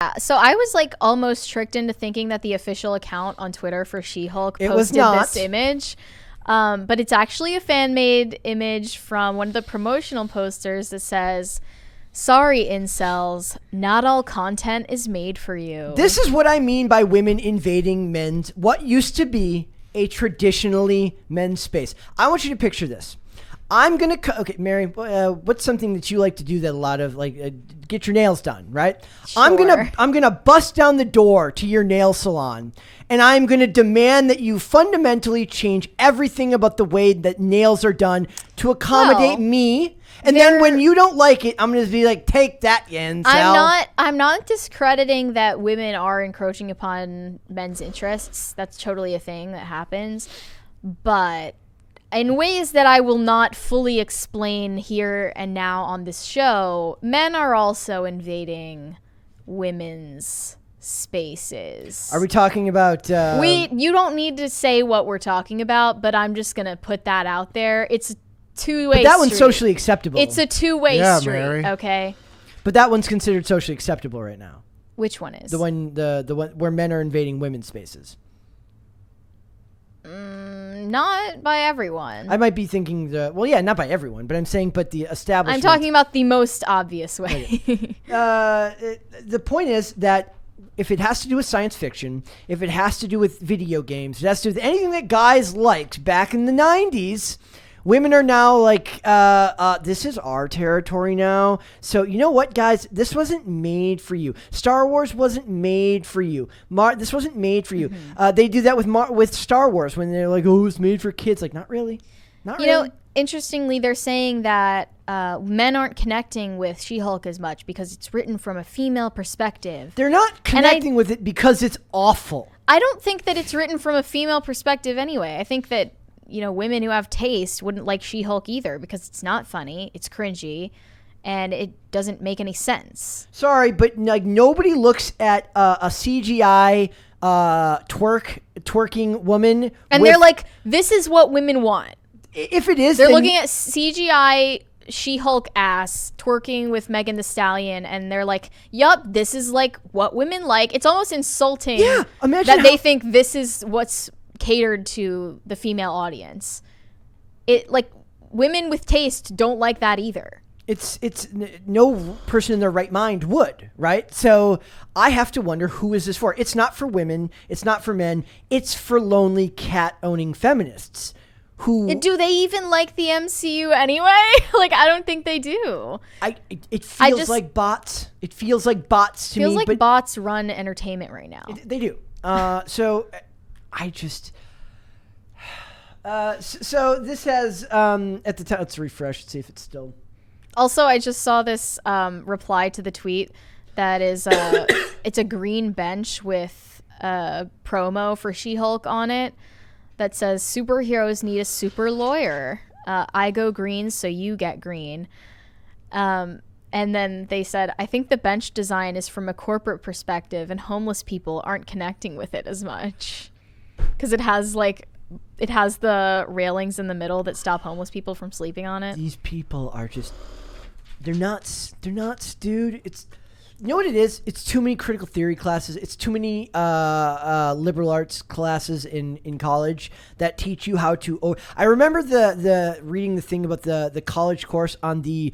Yeah, so I was like almost tricked into thinking that the official account on Twitter for She-Hulk It was posted not. this image. But it's actually a fan-made image from one of the promotional posters that says, "Sorry, incels, not all content is made for you." This is what I mean by women invading what used to be a traditionally men's space. I want you to picture this. I'm going to... Okay, Mary, what's something that you like to do that a lot of, get your nails done, right? Sure. I'm gonna bust down the door to your nail salon, and I'm going to demand that you fundamentally change everything about the way that nails are done to accommodate me. And then when you don't like it, I'm going to be like, take that, you incel. I'm not discrediting that women are encroaching upon men's interests. That's totally a thing that happens. But in ways that I will not fully explain here and now on this show, men are also invading women's spaces. Are we talking about... You don't need to say what we're talking about, but I'm just going to put that out there. It's a two-way street. But that one's socially acceptable. It's a two-way street, Mary. okay? But that one's considered socially acceptable right now. Which one is? The one where men are invading women's spaces. Not by everyone. I might be thinking not by everyone, but I'm saying, but the establishment. I'm talking about the most obvious way. The point is that if it has to do with science fiction, if it has to do with video games, it has to do with anything that guys liked back in the 90s, women are now like, this is our territory now. So you know what, guys? This wasn't made for you. Star Wars wasn't made for you. This wasn't made for you. Mm-hmm. They do that with Star Wars when they're like, oh, it's made for kids. Like, not really. Not really. You know, interestingly, they're saying that men aren't connecting with She-Hulk as much because it's written from a female perspective. They're not connecting with it because it's awful. I don't think that it's written from a female perspective anyway. I think that women who have taste wouldn't like She-Hulk either because it's not funny, it's cringy, and it doesn't make any sense. Sorry, but nobody looks at a CGI twerking woman, and they're like, "This is what women want." If it is, they're looking at CGI She-Hulk ass twerking with Megan Thee Stallion, and they're like, "Yup, this is like what women like." It's almost insulting that they think this is what's catered to the female audience. It women with taste don't like that either. It's no person in their right mind would, right? So I have to wonder, who is this for? It's not for women, it's not for men, it's for lonely cat owning feminists who... Do they even like the MCU anyway? I don't think they do. It feels like bots. It feels like bots to me. Feels like bots run entertainment right now. They do. So I just... so this has, at the time, let's refresh and see if it's still... Also, I just saw this reply to the tweet that is, it's a green bench with a promo for She-Hulk on it that says, "Superheroes need a super lawyer. I go green, so you get green." And then they said, "I think the bench design is from a corporate perspective, and homeless people aren't connecting with it as much." Because it has the railings in the middle that stop homeless people from sleeping on it. These people are just... They're nuts. They're nuts, dude. You know what it is? It's too many critical theory classes. It's too many liberal arts classes in college that teach you how to... I remember the reading the thing about the college course on the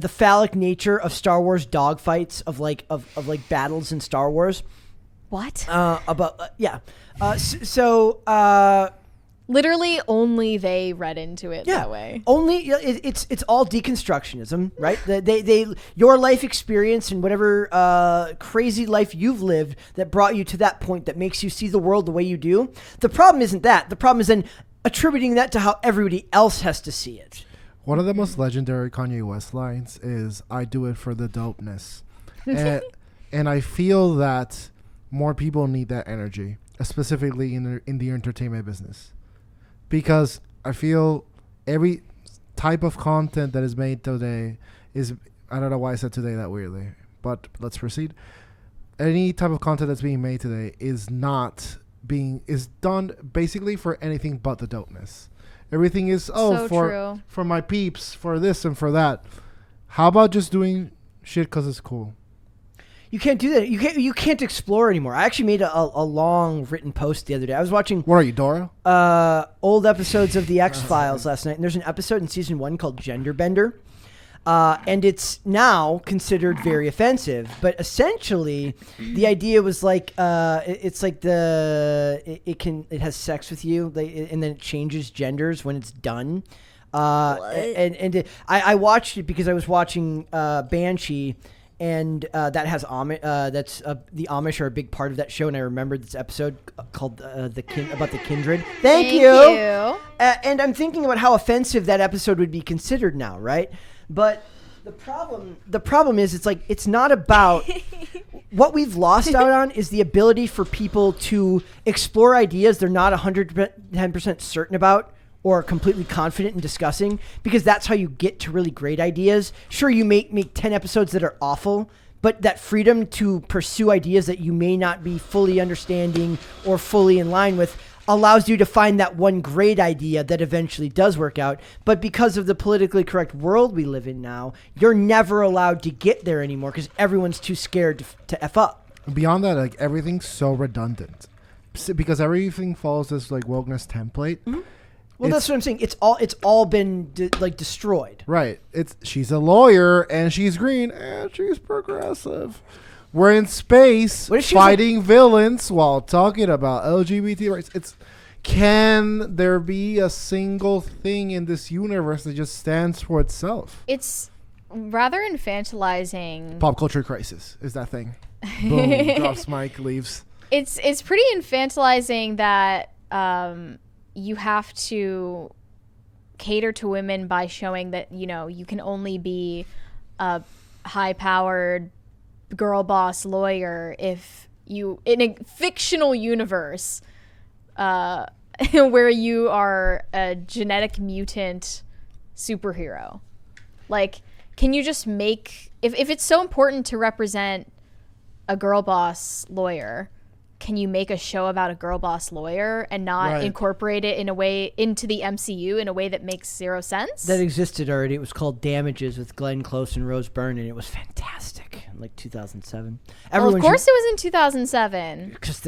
phallic nature of Star Wars dogfights of battles in Star Wars. What? Literally only they read into it that way. Only it's all deconstructionism, right? They your life experience and whatever crazy life you've lived that brought you to that point that makes you see the world the way you do. The problem isn't that. The problem is then attributing that to how everybody else has to see it. One of the most legendary Kanye West lines is, "I do it for the dopeness." And I feel that more people need that energy, specifically in the entertainment business. Because I feel every type of content that is made today is... I don't know why I said today that weirdly, but let's proceed. Any type of content that's being made today is done basically for anything but the dopeness. Everything is, for my peeps, for this and for that. How about just doing shit because it's cool? You can't do that. You can't explore anymore. I actually made a long written post the other day. I was watching What are you, Dora? old episodes of the X-Files last night, and there's an episode in season 1 called Gender Bender. And it's now considered very offensive, but essentially the idea was like it has sex with you, and then it changes genders when it's done. I watched it because I was watching Banshee, and that has Amish. The Amish are a big part of that show, and I remembered this episode called about the kindred. Thank you. And I'm thinking about how offensive that episode would be considered now, right? But the problem is, it's like, it's not about what we've lost out on is the ability for people to explore ideas they're not 110% certain about or completely confident in discussing, because that's how you get to really great ideas. Sure, you make 10 episodes that are awful, but that freedom to pursue ideas that you may not be fully understanding or fully in line with allows you to find that one great idea that eventually does work out. But because of the politically correct world we live in now, you're never allowed to get there anymore because everyone's too scared to F up. Beyond that, like, everything's so redundant because everything follows this like wokeness template. Mm-hmm. Well, that's what I'm saying. It's all been destroyed. Right. She's a lawyer and she's green and she's progressive. We're in space fighting villains while talking about LGBT rights. Can there be a single thing in this universe that just stands for itself? It's rather infantilizing. Pop culture crisis is that thing. Boom. Drops mic, leaves. It's pretty infantilizing that you have to cater to women by showing that, you can only be a high-powered girl boss lawyer if you, in a fictional universe where you are a genetic mutant superhero. Like, can you just make, if it's so important to represent a girl boss lawyer, can you make a show about a girl boss lawyer and not incorporate it in a way into the MCU in a way that makes zero sense? That existed already. It was called Damages with Glenn Close and Rose Byrne, and it was fantastic in like 2007. Well, of course it was in 2007. Because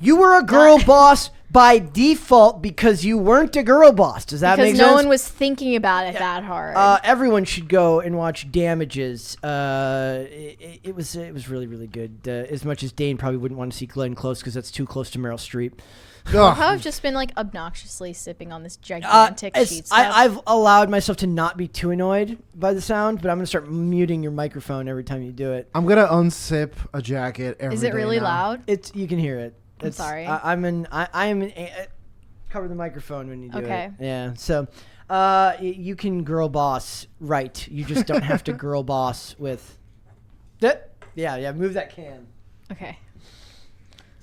you were a girl boss by default because you weren't a girl boss. Does that make sense? Because no one was thinking about it that hard. Everyone should go and watch Damages. It was really, really good. As much as Dane probably wouldn't want to see Glenn Close because that's too close to Meryl Streep. I've just been like obnoxiously sipping on this gigantic sheet stuff. I've allowed myself to not be too annoyed by the sound, but I'm going to start muting your microphone every time you do it. I'm going to unsip a jacket every day. Is it really loud? You can hear it. I'm sorry. I'm in cover the microphone when you do it. Okay. Yeah. So, you can girl boss right. You just don't have to girl boss with that. Yeah. Move that can. Okay.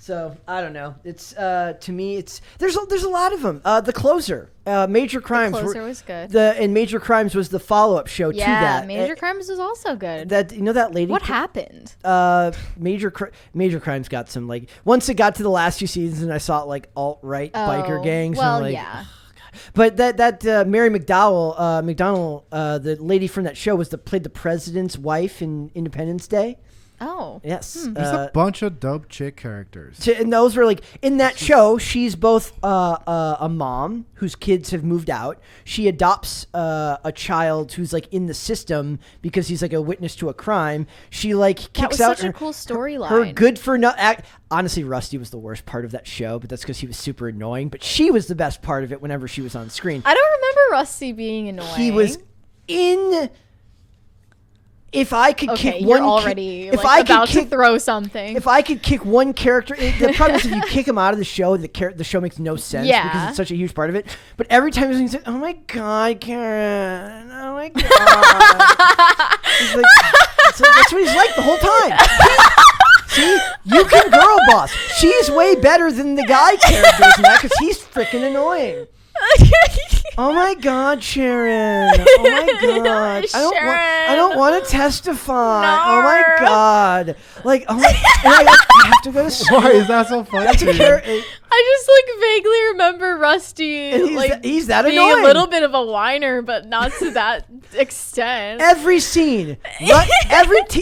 So I don't know. It's to me, there's a lot of them. The Closer, Major Crimes. The Closer was good. And Major Crimes was the follow-up show to that. Yeah, Major Crimes was also good. That lady. What happened? Major Crimes got some like, once it got to the last few seasons and I saw it like alt-right biker gangs. Well, and I'm like, yeah. But that Mary McDonnell, the lady from that show played the president's wife in Independence Day. Oh. Yes. There's a bunch of dope chick characters. And those were like, in that show, she's both a mom whose kids have moved out. She adopts a child who's like in the system because he's like a witness to a crime. She like kicks out. That was such a cool storyline. Her good for no act. Honestly, Rusty was the worst part of that show, but that's because he was super annoying. But she was the best part of it whenever she was on screen. I don't remember Rusty being annoying. He was in. If I could kick you're one, already about to throw something. If I could kick one character, the problem is if you kick him out of the show, the show makes no sense because it's such a huge part of it. But every time he's like, "Oh my god, Karen! Oh my god!" He's like, that's what he's like the whole time. See, you can girl boss. She's way better than the guy characters in that because he's freaking annoying. Oh my God, Sharon! Oh my God! I don't want to testify. No. Oh my God! Like, oh my, and I have to go to school. Why is that so funny? That's a I just like vaguely remember Rusty and he's that being annoying. a little bit of a whiner, but not to that extent. Every scene,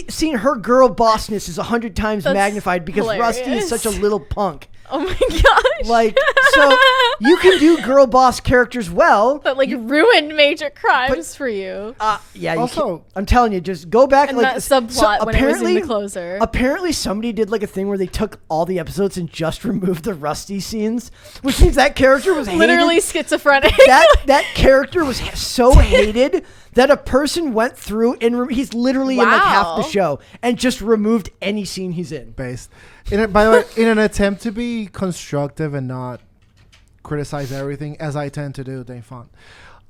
scene, her girl bossness is 100 times magnified because hilarious. Rusty is such a little punk. Oh my gosh! Like, so you can do girl boss characters well, but like ruined major crimes for you. Yeah. Also, I'm telling you, just go back And like that subplot when it was in the closer. Apparently, somebody did like a thing where they took all the episodes and just removed the Rusty scenes, which means that character was literally hated. schizophrenic. That character was so hated that a person went through and he's literally in like half the show and just removed any scene he's in. Based. By the way, in an attempt to be constructive and not criticize everything, as I tend to do, Dave Font.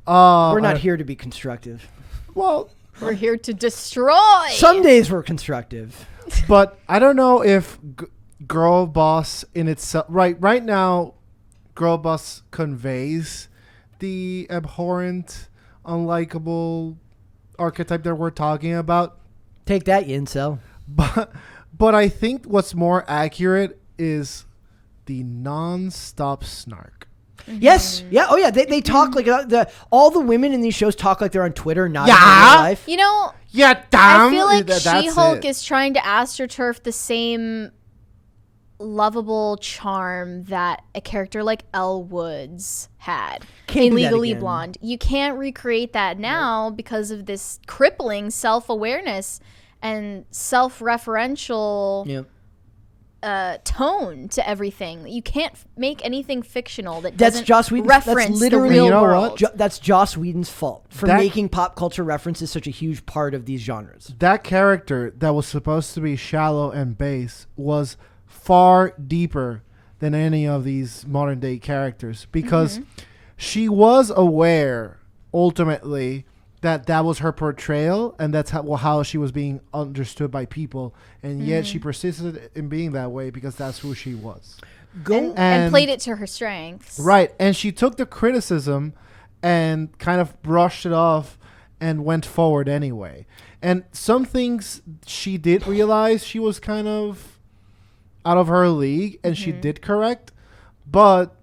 We're not here to be constructive. Well, We're here to destroy. Some days we're constructive. but I don't know if Girl Boss in itself, right now, Girl Boss conveys the abhorrent, unlikable archetype that we're talking about. Take that, you incel. But I think what's more accurate is the non-stop snark. Mm-hmm. Yes. Yeah. Oh, yeah. They talk like all the women in these shows talk like they're on Twitter, not in real life. You know, Yeah, I feel like She-Hulk is trying to astroturf the same lovable charm that a character like Elle Woods had in Legally Blonde. You can't recreate that now because of this crippling self-awareness and self-referential tone to everything. You can't make anything fictional that doesn't reference the real world. That's Joss Whedon's fault for making pop culture references such a huge part of these genres. That character that was supposed to be shallow and base was far deeper than any of these modern day characters because she was aware ultimately that was her portrayal and that's how she was being understood by people, and yet she persisted in being that way because that's who she was. And played it to her strengths. Right, and she took the criticism and kind of brushed it off and went forward anyway. And some things she did realize she was kind of out of her league, and she did correct, but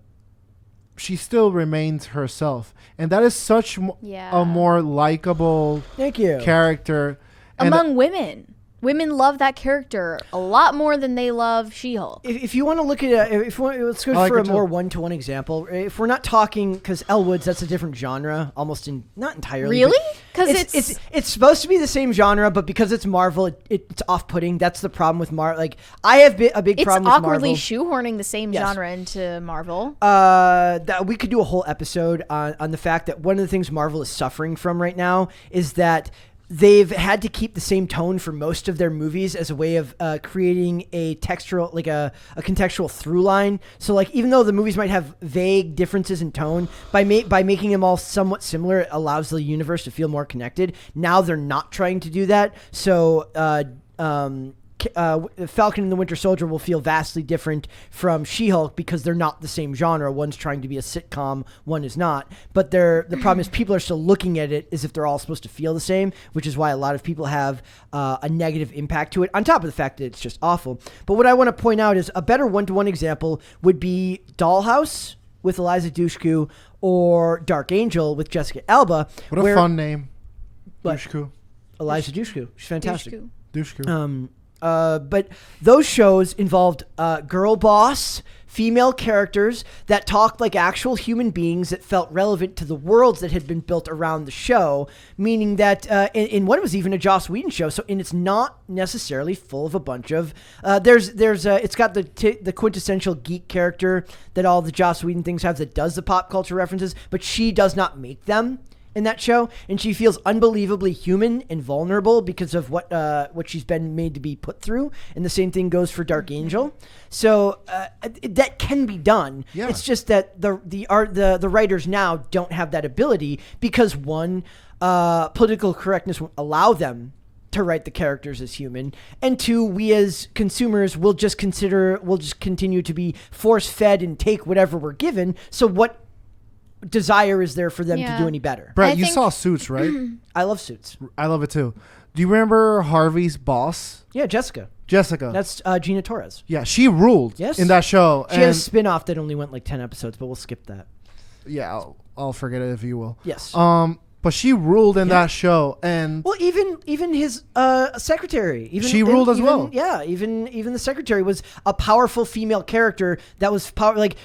she still remains herself, and that is such a more likable character among women. Women love that character a lot more than they love She-Hulk. If you want to look at let's go for a more one-to-one example. If we're not talking, because Elle Woods, that's a different genre, not entirely. Really? Because it's supposed to be the same genre, but because it's Marvel, it's off-putting. That's the problem with Marvel. Like, I have a big problem with Marvel. It's awkwardly shoehorning the same genre into Marvel. We could do a whole episode on the fact that one of the things Marvel is suffering from right now is that they've had to keep the same tone for most of their movies as a way of creating a textural, like a contextual through line. So, like, even though the movies might have vague differences in tone, by making them all somewhat similar, it allows the universe to feel more connected. Now they're not trying to do that. So, Falcon and the Winter Soldier will feel vastly different from She-Hulk because they're not the same genre. One's trying to be a sitcom, one is not. But the problem is people are still looking at it as if they're all supposed to feel the same, which is why a lot of people have a negative impact to it, on top of the fact that it's just awful. But what I want to point out is a better one-to-one example would be Dollhouse with Eliza Dushku or Dark Angel with Jessica Alba. What a fun name. Dushku. Eliza Dushku. She's fantastic. Dushku. But those shows involved girl boss, female characters that talked like actual human beings that felt relevant to the worlds that had been built around the show, meaning that in one was even a Joss Whedon show, and it's not necessarily full of a bunch of it's got the quintessential geek character that all the Joss Whedon things have that does the pop culture references, but she does not make them in that show, and she feels unbelievably human and vulnerable because of what she's been made to be put through. And the same thing goes for Dark Angel. So that can be done. Yeah. It's just that the writers now don't have that ability because one, political correctness won't allow them to write the characters as human, and two, we as consumers will just continue to be force fed and take whatever we're given. So desire is there for them to Yeah. do any better. Brett, I you think- saw Suits, right? I love Suits. I love it too. Do you remember Harvey's boss, Yeah, Jessica. Jessica? That's Gina Torres. Yeah, she ruled Yes. in that show. She has a spin-off that only went like 10 episodes, but we'll skip that. Yeah, I'll forget it if you will. Yes. But she ruled in that show, and Well, even his secretary, She ruled as well. Yeah, even the secretary was a powerful female character that was like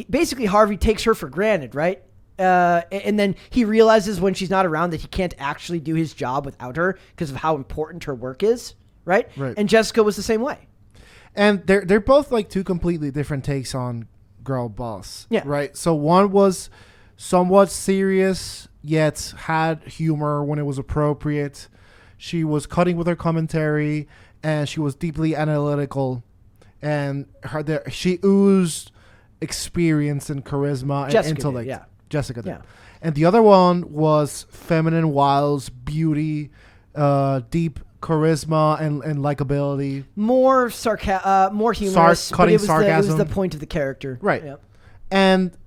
basically Harvey takes her for granted, right? And then he realizes when she's not around that he can't actually do his job without her because of how important her work is, right? Right. And Jessica was the same way. and they're both like two completely different takes on girl boss. Yeah. Right. So one was somewhat serious, yet had humor when it was appropriate. She was cutting with her commentary, and she was deeply analytical, and she oozed experience and charisma and Jessica did, intellect. yeah. Jessica did. Yeah. And the other one was feminine wiles, beauty, deep charisma, and likability. More more humorous, but cutting it was it was sarcasm. the point of the character, Right. Yep. And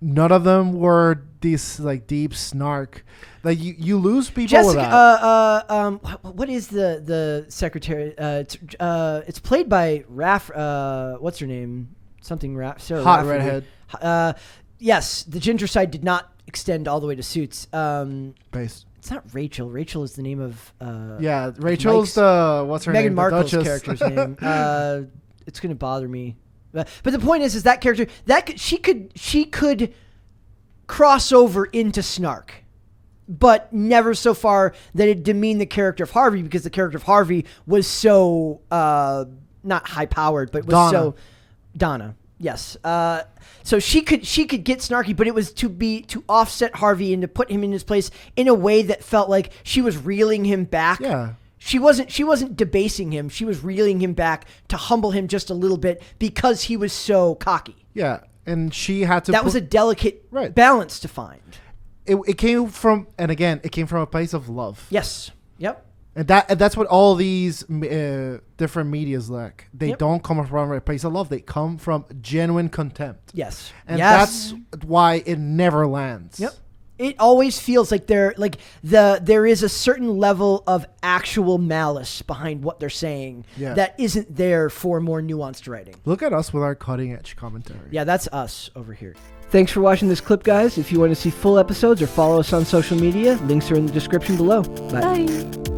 none of them were this like deep snark. Like you lose people with that. Jessica, what is the secretary? It's played by what's her name? Something Sarah Hot Rafferty. redhead. Yes, the ginger side did not extend all the way to Suits. Based. It's not Rachel. Rachel is the name of Yeah, Rachel's Mike's- what's her Meghan name? Markle's The character's name. It's gonna bother me, but the point is that character she could cross over into snark, but never so far that it demeaned the character of Harvey, because the character of Harvey was so not high powered, but was so Donna. Yes. So she could get snarky, but it was to offset Harvey and to put him in his place in a way that felt like she was reeling him back. Yeah. She wasn't debasing him. She was reeling him back to humble him just a little bit because he was so cocky. Yeah, and she had to. That was a delicate Right. balance to find. It came from, and again, it came from a place of love. Yes. Yep. And that's what all these different medias lack. They Yep. don't come from a place of love. They come from genuine contempt. Yes. And yes. that's why it never lands. Yep. It always feels like there is a certain level of actual malice behind what they're saying that isn't there for more nuanced writing. Look at us with our cutting edge commentary. Yeah, that's us over here. Thanks for watching this clip, guys. If you want to see full episodes or follow us on social media, links are in the description below. Bye. Bye.